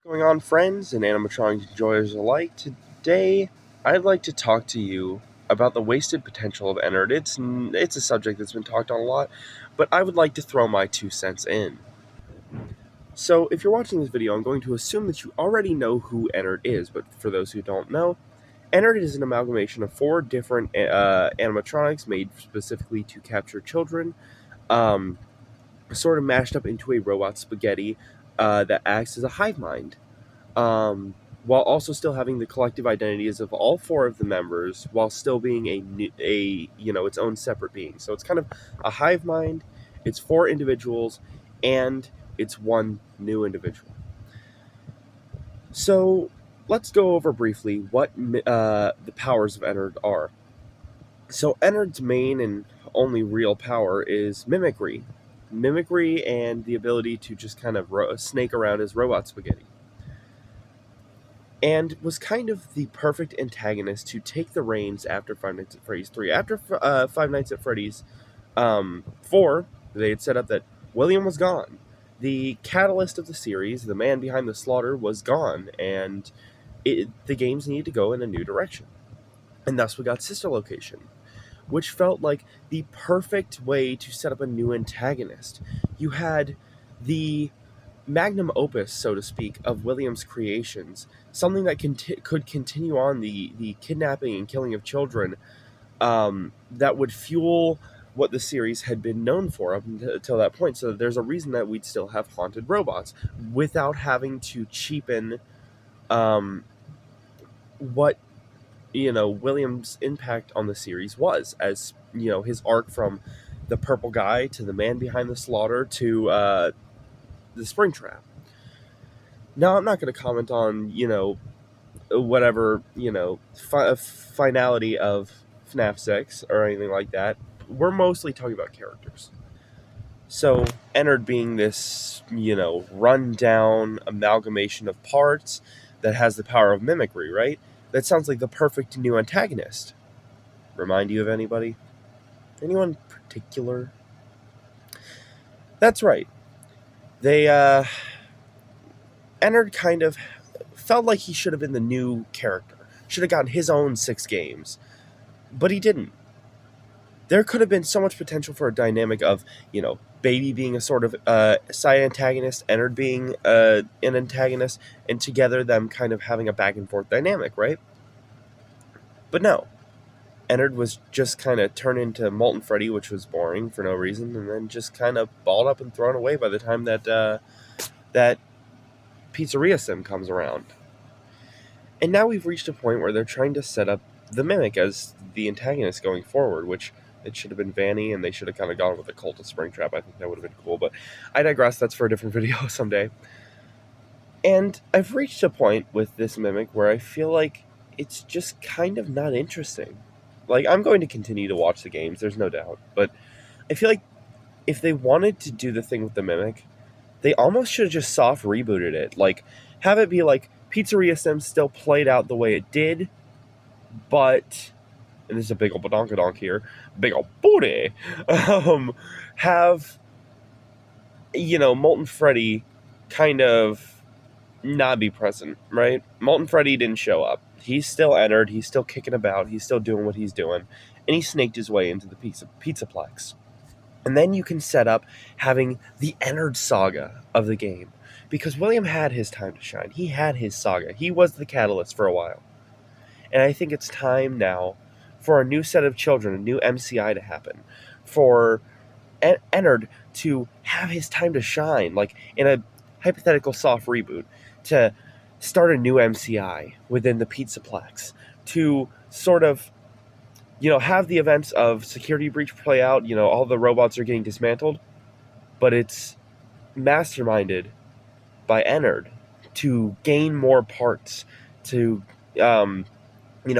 Going on, friends and animatronic enjoyers alike? Today, I'd like to talk to you about the wasted potential of ennard. It's a subject that's been talked on a lot, but I would like to throw my 2 cents in. So, if you're watching this video, I'm going to assume that you already know who ennard is, but for those who don't know, ennard is an amalgamation of four different animatronics made specifically to capture children, um, sort of mashed up into a robot spaghetti that acts as a hive mind. um, while also still having the collective identities of all four of the members, while still being its own separate being. So it's kind of a hive mind. It's four individuals, and it's one new individual. So let's go over briefly what the powers of ennard are. So ennard's main and only real power is mimicry, and the ability to just kind of snake around as robot spaghetti, and was kind of the perfect antagonist to take the reins after Five Nights at Freddy's 3. After Five Nights at Freddy's 4, they had set up that William was gone. The catalyst of the series, the man behind the slaughter, was gone, and the games needed to go in a new direction. And thus we got Sister Location, which felt like the perfect way to set up a new antagonist. You had the magnum opus, so to speak, of Williams' creations, something that could continue on the kidnapping and killing of children, that would fuel what the series had been known for up until that point. So there's a reason that we'd still have haunted robots without having to cheapen what Williams' impact on the series was, as his arc from the purple guy to the man behind the slaughter to the Springtrap. Now, I'm not going to comment on, whatever, finality of FNAF 6 or anything like that. We're mostly talking about characters. So, ennard being this, run-down amalgamation of parts that has the power of mimicry, right? That sounds like the perfect new antagonist. Remind you of anybody? Anyone particular? That's right. Ennard kind of felt like he should have been the new character. Should have gotten his own 6 games. But he didn't. There could have been so much potential for a dynamic of, Baby being a sort of side antagonist, ennard being an antagonist, and together them kind of having a back and forth dynamic, right? But no. Ennard was just kind of turned into Molten Freddy, which was boring for no reason, and then just kind of balled up and thrown away by the time that that Pizzeria Sim comes around. And now we've reached a point where they're trying to set up the Mimic as the antagonist going forward, which it should have been Vanny, and they should have kind of gone with the Cult of Springtrap. I think that would have been cool, but I digress. That's for a different video someday. And I've reached a point with this Mimic where I feel like it's just kind of not interesting. Like, I'm going to continue to watch the games, there's no doubt, but I feel like if they wanted to do the thing with the Mimic, they almost should have just soft rebooted it. Like, have it be like Pizzeria Sim still played out the way it did, but, and this is a big ol' badonkadonk here, big ol' booty, have, Molten Freddy kind of not be present, right? Molten Freddy didn't show up. He's still ennard, he's still kicking about, he's still doing what he's doing, and he snaked his way into the Pizzaplex. And then you can set up having the ennard saga of the game, because William had his time to shine. He had his saga. He was the catalyst for a while. And I think it's time now for a new set of children, a new MCI to happen, for ennard to have his time to shine, like in a hypothetical soft reboot, to start a new MCI within the Pizzaplex, to sort of, have the events of Security Breach play out, all the robots are getting dismantled, but it's masterminded by ennard to gain more parts, to,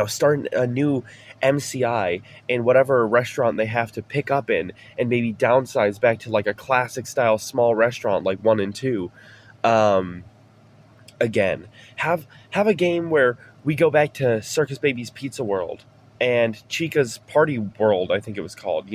start a new MCI in whatever restaurant they have to pick up in, and maybe downsize back to like a classic style small restaurant like 1 and 2. Again, have a game where we go back to Circus Baby's Pizza World and Chica's Party World, I think it was called,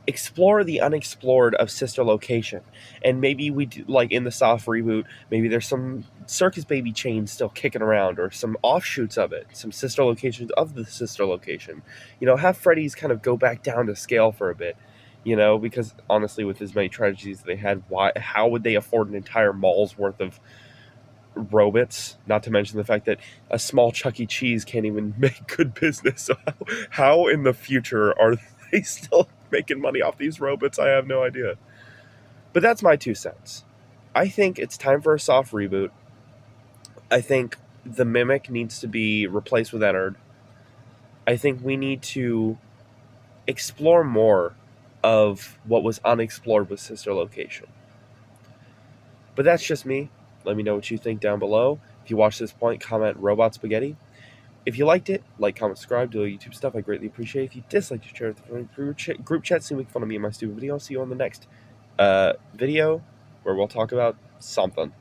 explore the unexplored of Sister Location. And maybe we do, like in the soft reboot, maybe there's some Circus Baby chain still kicking around, or some offshoots of it, some sister locations of the sister location. Have Freddy's kind of go back down to scale for a bit. Because honestly, with as many tragedies they had, how would they afford an entire mall's worth of robots? Not to mention the fact that a small Chuck E. Cheese can't even make good business. So how in the future are they still making money off these robots? I have no idea. But that's my 2 cents. I think it's time for a soft reboot. I think the Mimic needs to be replaced with ennard. I think we need to explore more of what was unexplored with Sister Location. But that's just me. Let me know what you think down below. If you watch this point, comment Robot Spaghetti. If you liked it, like, comment, subscribe, do all YouTube stuff. I greatly appreciate it. If you disliked it, share it with the group chat, so you make fun of me and my stupid video. I'll see you on the next video where we'll talk about something.